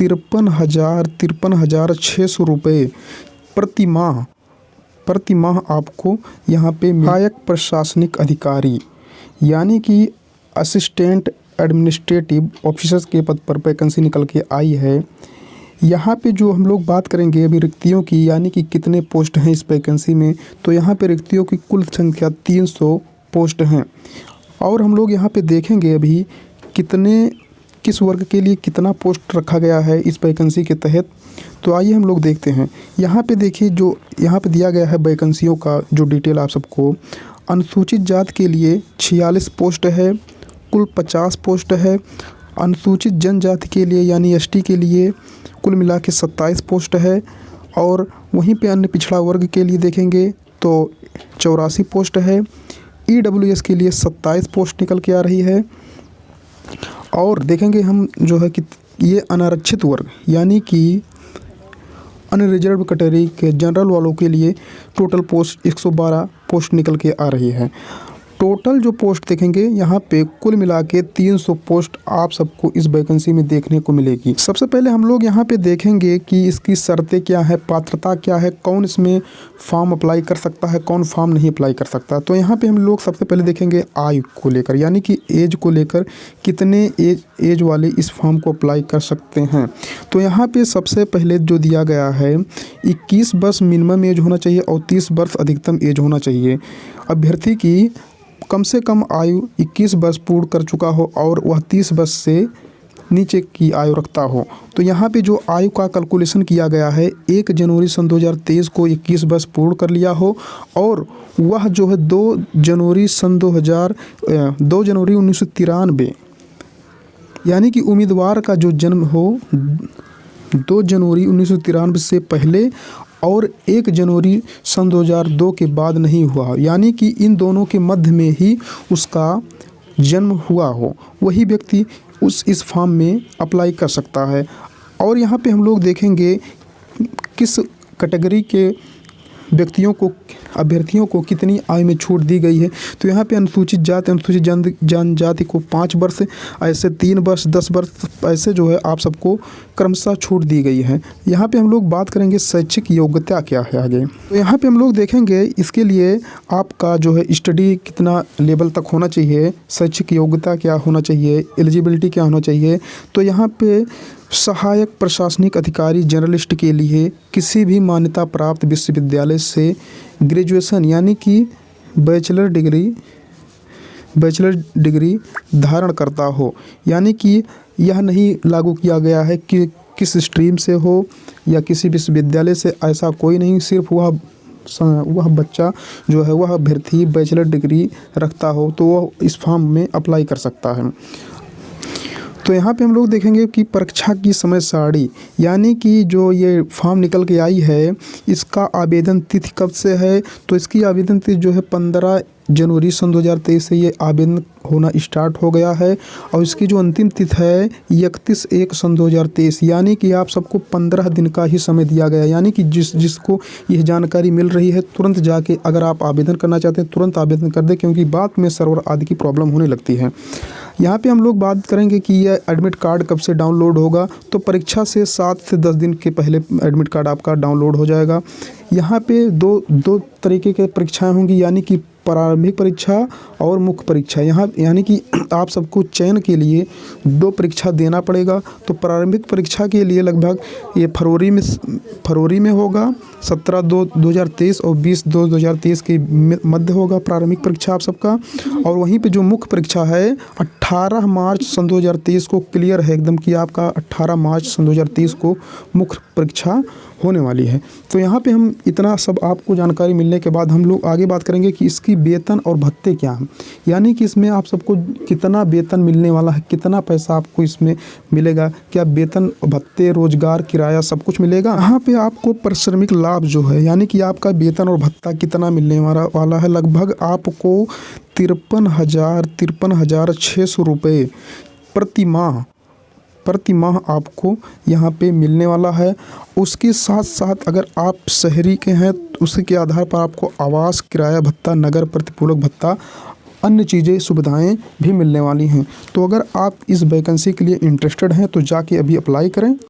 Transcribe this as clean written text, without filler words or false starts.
53,600 रुपये प्रति माह आपको यहाँ पे सहायक प्रशासनिक अधिकारी यानी कि असिस्टेंट एडमिनिस्ट्रेटिव ऑफिसर्स के पद पर वैकेंसी निकल के आई है। यहाँ पे जो हम लोग बात करेंगे अभी रिक्तियों की, यानी कि कितने पोस्ट हैं इस वैकेंसी में, तो यहाँ पे रिक्तियों की कुल संख्या 300 पोस्ट हैं। और हम लोग यहाँ पे देखेंगे अभी किस वर्ग के लिए कितना पोस्ट रखा गया है इस वैकेंसी के तहत। तो आइए हम लोग देखते हैं। यहाँ पे देखिए जो यहाँ पे दिया गया है वैकेंसियों का जो डिटेल आप सबको। अनुसूचित जाति के लिए 46 पोस्ट है, कुल 50 पोस्ट है। अनुसूचित जनजाति के लिए यानी एसटी के लिए कुल मिला के 27 पोस्ट है। और वहीं पे अन्य पिछड़ा वर्ग के लिए देखेंगे तो 84 पोस्ट है। ईडब्ल्यूएस के लिए 27 पोस्ट निकल के आ रही है। और देखेंगे हम जो है कि ये अनारक्षित वर्ग यानी कि अनरिजर्व कैटेगरी के जनरल वालों के लिए टोटल पोस्ट 112 पोस्ट निकल के आ रही है। टोटल जो पोस्ट देखेंगे यहाँ पे कुल मिला के 300 पोस्ट आप सबको इस वैकेंसी में देखने को मिलेगी। सबसे पहले हम लोग यहाँ पे देखेंगे कि इसकी शर्तें क्या है, पात्रता क्या है, कौन इसमें फॉर्म अप्लाई कर सकता है, कौन फॉर्म नहीं अप्लाई कर सकता। तो यहाँ पे हम लोग सबसे पहले देखेंगे आयु को लेकर, यानी कि एज को लेकर कितने एज वाले इस फॉर्म को अप्लाई कर सकते हैं। तो यहाँ पे सबसे पहले जो दिया गया है 21 वर्ष मिनिमम एज होना चाहिए और 30 वर्ष अधिकतम एज होना चाहिए। अभ्यर्थी की कम से कम आयु 21 वर्ष पूर्ण कर चुका हो और वह 30 वर्ष से नीचे की आयु रखता हो। तो यहाँ पे जो आयु का कैलकुलेशन किया गया है 1 जनवरी सन 2023 को 21 वर्ष पूर्ण कर लिया हो और वह जो है 2 जनवरी 1993 यानी कि उम्मीदवार का जो जन्म हो 2 जनवरी 1993 से पहले और 1 जनवरी सन 2002 के बाद नहीं हुआ, यानी कि इन दोनों के मध्य में ही उसका जन्म हुआ हो, वही व्यक्ति इस फॉर्म में अप्लाई कर सकता है। और यहाँ पे हम लोग देखेंगे किस कैटेगरी के व्यक्तियों को, अभ्यर्थियों को कितनी आयु में छूट दी गई है। तो यहाँ पे अनुसूचित जाति, अनुसूचित जनजाति को 5 वर्ष, ऐसे 3 वर्ष, 10 वर्ष, ऐसे जो है आप सबको क्रमशः छूट दी गई है। यहाँ पे हम लोग बात करेंगे शैक्षिक योग्यता क्या है आगे। तो यहाँ पे हम लोग देखेंगे इसके लिए आपका जो है स्टडी कितना लेवल तक होना चाहिए, शैक्षिक योग्यता क्या होना चाहिए, एलिजिबिलिटी क्या होना चाहिए। तो यहाँ पे सहायक प्रशासनिक अधिकारी जर्नलिस्ट के लिए किसी भी मान्यता प्राप्त विश्वविद्यालय से ग्रेजुएशन यानी कि बैचलर डिग्री धारण करता हो, यानी कि यह नहीं लागू किया गया है कि किस स्ट्रीम से हो या किसी विश्वविद्यालय से, ऐसा कोई नहीं। सिर्फ वह बच्चा जो है वह अभ्यर्थी बैचलर डिग्री रखता हो तो वह इस फॉर्म में अप्लाई कर सकता है। तो यहाँ पे हम लोग देखेंगे कि परीक्षा की समय सारणी, यानी कि जो ये फॉर्म निकल के आई है इसका आवेदन तिथि कब से है। तो इसकी आवेदन तिथि जो है 15 जनवरी सन 2023 से ये आवेदन होना स्टार्ट हो गया है और इसकी जो अंतिम तिथि है 31/1 सन 2023, यानी कि आप सबको 15 दिन का ही समय दिया गया है। यानी कि जिसको यह जानकारी मिल रही है तुरंत जाके अगर आप आवेदन करना चाहते हैं तुरंत आवेदन कर दें, क्योंकि बाद में सर्वर आदि की प्रॉब्लम होने लगती है। यहाँ पे हम लोग बात करेंगे कि यह एडमिट कार्ड कब से डाउनलोड होगा। तो परीक्षा से 7 से 10 दिन के पहले एडमिट कार्ड आपका डाउनलोड हो जाएगा। यहाँ पे दो तरीके के परीक्षाएं होंगी, यानी कि प्रारंभिक परीक्षा और मुख्य परीक्षा। यहाँ यानी कि आप सबको चयन के लिए 2 परीक्षा देना पड़ेगा। तो प्रारंभिक परीक्षा के लिए लगभग ये फरवरी में होगा, 17/2/2023 और 20/2/2023 के मध्य होगा प्रारंभिक परीक्षा आप सबका। और वहीं पे जो मुख्य परीक्षा है 18 मार्च सन 2023 को क्लियर है एकदम कि आपका 18 मार्च सन 2023 को मुख्य परीक्षा होने वाली है। तो यहाँ पे हम इतना सब आपको जानकारी मिलने के बाद हम लोग आगे बात करेंगे कि इसकी वेतन और भत्ते क्या हैं, यानी कि इसमें आप सबको कितना वेतन मिलने वाला है, कितना पैसा आपको इसमें मिलेगा, क्या वेतन, भत्ते, रोजगार, किराया सब कुछ मिलेगा। यहाँ पे आपको परिश्रमिक लाभ जो है, यानी कि आपका वेतन और भत्ता कितना मिलने वाला है, लगभग आपको 53,600 रुपये प्रति माह आपको यहाँ पे मिलने वाला है। उसके साथ साथ अगर आप शहरी के हैं तो उसके आधार पर आपको आवास, किराया भत्ता, नगर प्रतिपूरक भत्ता, अन्य चीज़ें, सुविधाएं भी मिलने वाली हैं। तो अगर आप इस वैकेंसी के लिए इंटरेस्टेड हैं तो जाके अभी अप्लाई करें।